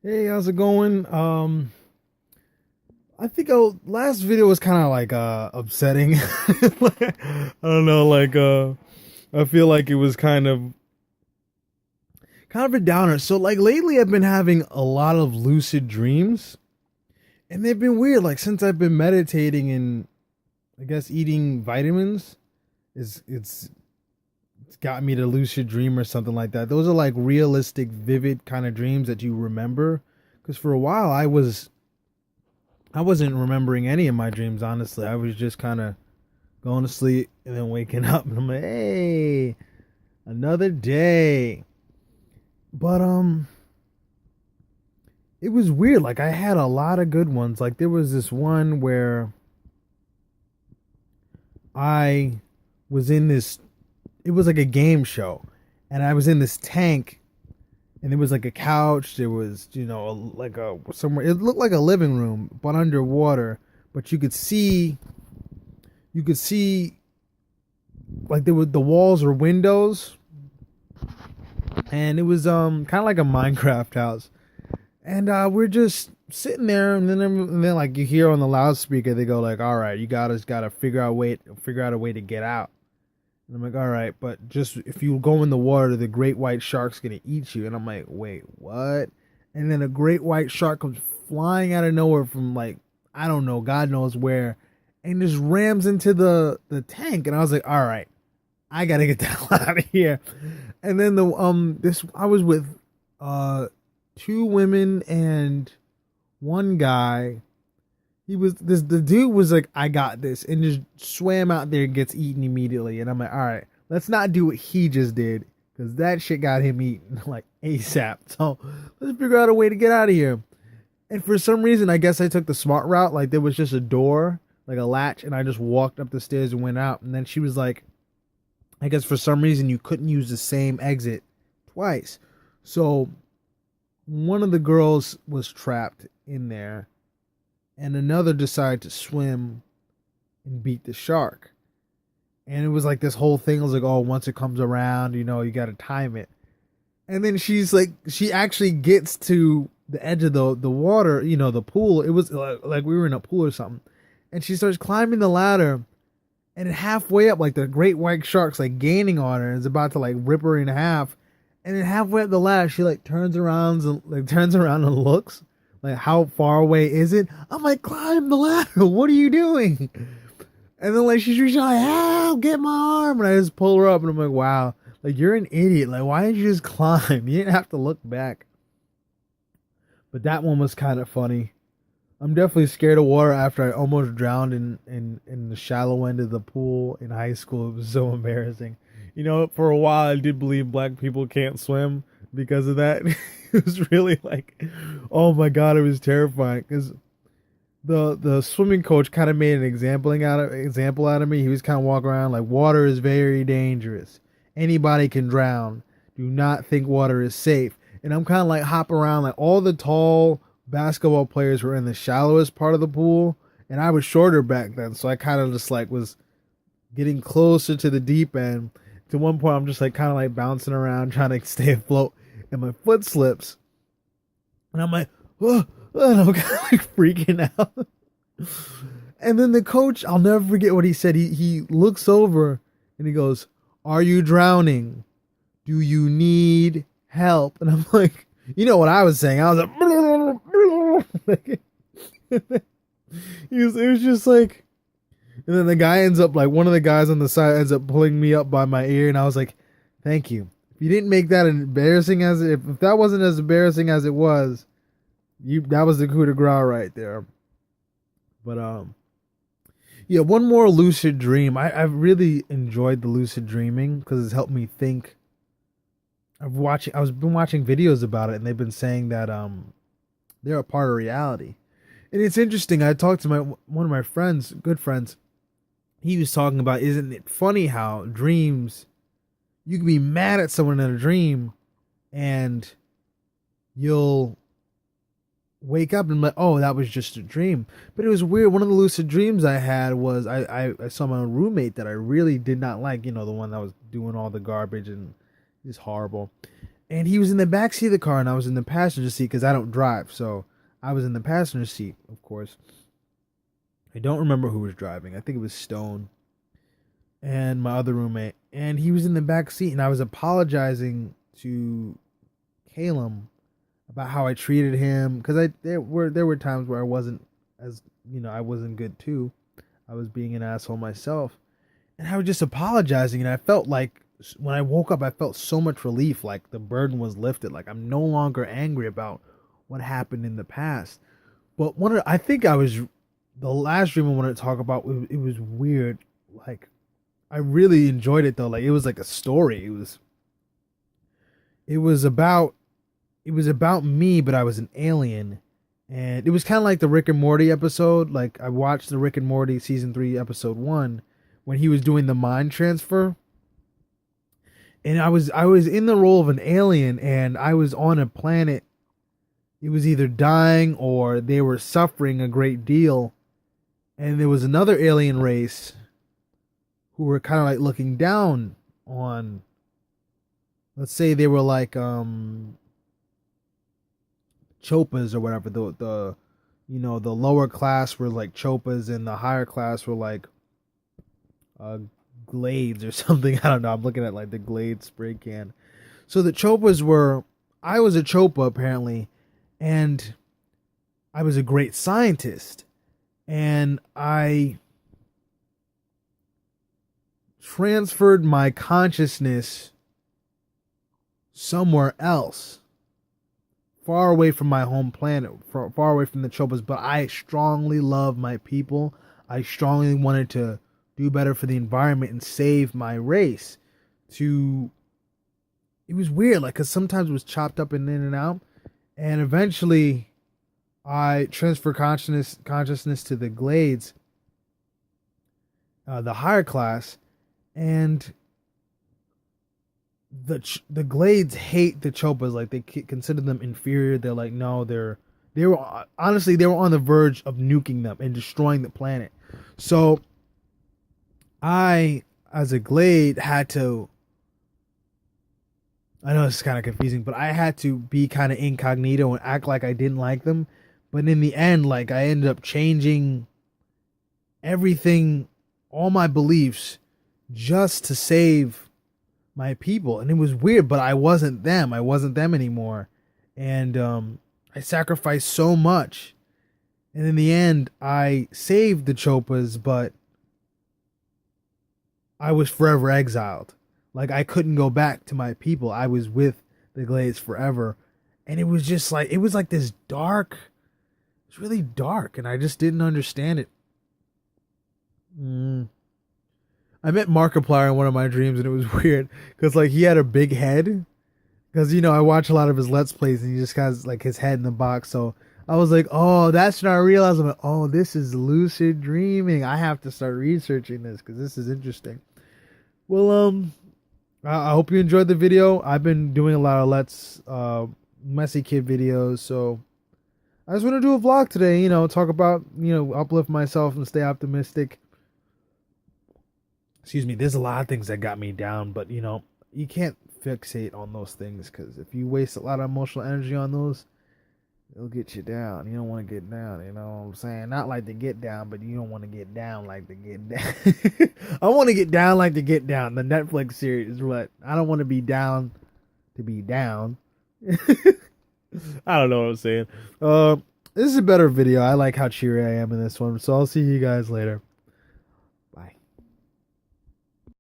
Hey, how's it going? I think last video was kind of like upsetting. I don't know, I feel like it was kind of a downer. So like lately I've been having a lot of lucid dreams and they've been weird like since I've been meditating and I guess eating vitamins is it's got me to lucid dream or something like that. Those are like realistic, vivid kind of dreams that you remember. Because for a while I wasn't remembering any of my dreams, honestly. I was just kind of going to sleep and then waking up and I'm like, "Hey, another day." But it was weird. Like I had a lot of good ones. Like there was this one where I was in this it was like a game show and I was in this tank and there was like a couch, there was, like a somewhere it looked like a living room but underwater, but you could see like there were the walls were windows, and it was kind of like a Minecraft house. And we're just sitting there, and then like you hear on the loudspeaker, they go like, "All right, you gotta figure out a way to get out." And I'm like, "All right, but just if you go in the water, the great white shark's gonna eat you." And I'm like, "Wait, what?" And then a great white shark comes flying out of nowhere from like I don't know, God knows where, and just rams into the tank. And I was like, "All right, I gotta get the hell out of here." And then the this I was with uh two women and one guy. He was this the dude was like, "I got this," and just swam out there and gets eaten immediately. And I'm like, "All right, let's not do what he just did, because that shit got him eaten like ASAP. So let's figure out a way to get out of here." And for some reason, I guess I took the smart route. Like there was just a door, like a latch, and I just walked up the stairs and went out. And then she was like, I guess for some reason you couldn't use the same exit twice. So one of the girls was trapped in there, and another decided to swim and beat the shark. And it was like this whole thing was like, oh, once it comes around, you got to time it. And then she actually gets to the edge of the water, the pool. It was like we were in a pool or something. And she starts climbing the ladder, and halfway up, like the great white shark's like gaining on her and is about to like rip her in half. And then halfway up the ladder, she like turns around and looks like, how far away is it? I'm like, climb the ladder. What are you doing? And then like she's reaching like, help, get my arm, and I just pull her up, and I'm like, wow, like you're an idiot. Like why didn't you just climb? You didn't have to look back. But that one was kind of funny. I'm definitely scared of water after I almost drowned in the shallow end of the pool in high school. It was so embarrassing. For a while I did believe black people can't swim because of that. It was really like, oh my god, it was terrifying because the swimming coach kind of made an example out of me. He was kind of walking around like, water is very dangerous. Anybody can drown. Do not think water is safe. And I'm kind of like hopping around like all the tall basketball players were in the shallowest part of the pool, and I was shorter back then, so I kind of just like was getting closer to the deep end. To one point, I'm just like kind of like bouncing around trying to stay afloat, and my foot slips, and I'm like, oh, and I'm kind of like freaking out. And then the coach, I'll never forget what he said. He looks over and he goes, "Are you drowning? Do you need help?" And I'm like, you know what I was saying? I was like, it was just like, and then the guy ends up like one of the guys on the side ends up pulling me up by my ear, and I was like, "Thank you. If you didn't make that embarrassing if that wasn't as embarrassing as it was, that was the coup de grace right there." But yeah, one more lucid dream. I've really enjoyed the lucid dreaming because it's helped me think. I've been watching videos about it, and they've been saying that they're a part of reality. And it's interesting. I talked to one of my friends, good friends. He was talking about, isn't it funny how dreams, you can be mad at someone in a dream, and you'll wake up and be like, oh, that was just a dream. But it was weird. One of the lucid dreams I had was I saw my roommate that I really did not like. The one that was doing all the garbage and is horrible. and he was in the back seat of the car, and I was in the passenger seat because I don't drive. So I was in the passenger seat, of course. I don't remember who was driving. I think it was Stone and my other roommate, and he was in the back seat, and I was apologizing to Caleb about how I treated him because there were times where I wasn't as I wasn't good too. I was being an asshole myself, and I was just apologizing, and I felt like when I woke up, I felt so much relief, like the burden was lifted, like I'm no longer angry about what happened in the past. But I think I was the last dream I wanted to talk about. It was weird, like I really enjoyed it though. Like it was like a story. It was about me, but I was an alien. And it was kind of like the Rick and Morty episode. Like I watched the Rick and Morty season 3 episode 1 when he was doing the mind transfer. And I was in the role of an alien, and I was on a planet. It was either dying or they were suffering a great deal. And there was another alien race who were kind of like looking down on, let's say they were like chopas or whatever. The the lower class were like chopas and the higher class were like Glades or something. I don't know. I'm looking at like the Glade spray can. So the chopas were, I was a chopa apparently, and I was a great scientist, and I transferred my consciousness somewhere else, far away from my home planet, far away from the chopas. But I strongly love my people. I strongly wanted to do better for the environment and save my race. It was weird, like, because sometimes it was chopped up and in and out. And eventually I transferred consciousness to the Glades, the higher class, and the Glades hate the chopas. Like, they consider them inferior. They're like, no, they were on the verge of nuking them and destroying the planet. So I, as a Glade, had to, I know it's kind of confusing, but I had to be kind of incognito and act like I didn't like them. But in the end, like, I ended up changing everything, all my beliefs, just to save my people. And it was weird, but I wasn't them. I wasn't them anymore. And I sacrificed so much. And in the end, I saved the chopas, but I was forever exiled. Like, I couldn't go back to my people. I was with the Glades forever. And it was just like, it was like this dark, it's really dark, and I just didn't understand it. I met Markiplier in one of my dreams, and it was weird because, like, he had a big head. Because, I watch a lot of his Let's Plays, and he just has, like, his head in the box. So I was like, oh, that's when I realized, I'm like, oh, this is lucid dreaming. I have to start researching this because this is interesting. Well, I hope you enjoyed the video. I've been doing a lot of Messy Kid videos, so I just want to do a vlog today, talk about, uplift myself and stay optimistic. Excuse me, there's a lot of things that got me down, but, you can't fixate on those things, because if you waste a lot of emotional energy on those, it'll get you down. You don't want to get down, you know what I'm saying? Not like to get down, but you don't want to get down like to get down. I want to get down like to get down. The Netflix series is what. I don't want to be down to be down. I don't know what I'm saying. This is a better video. I like how cheery I am in this one, so I'll see you guys later.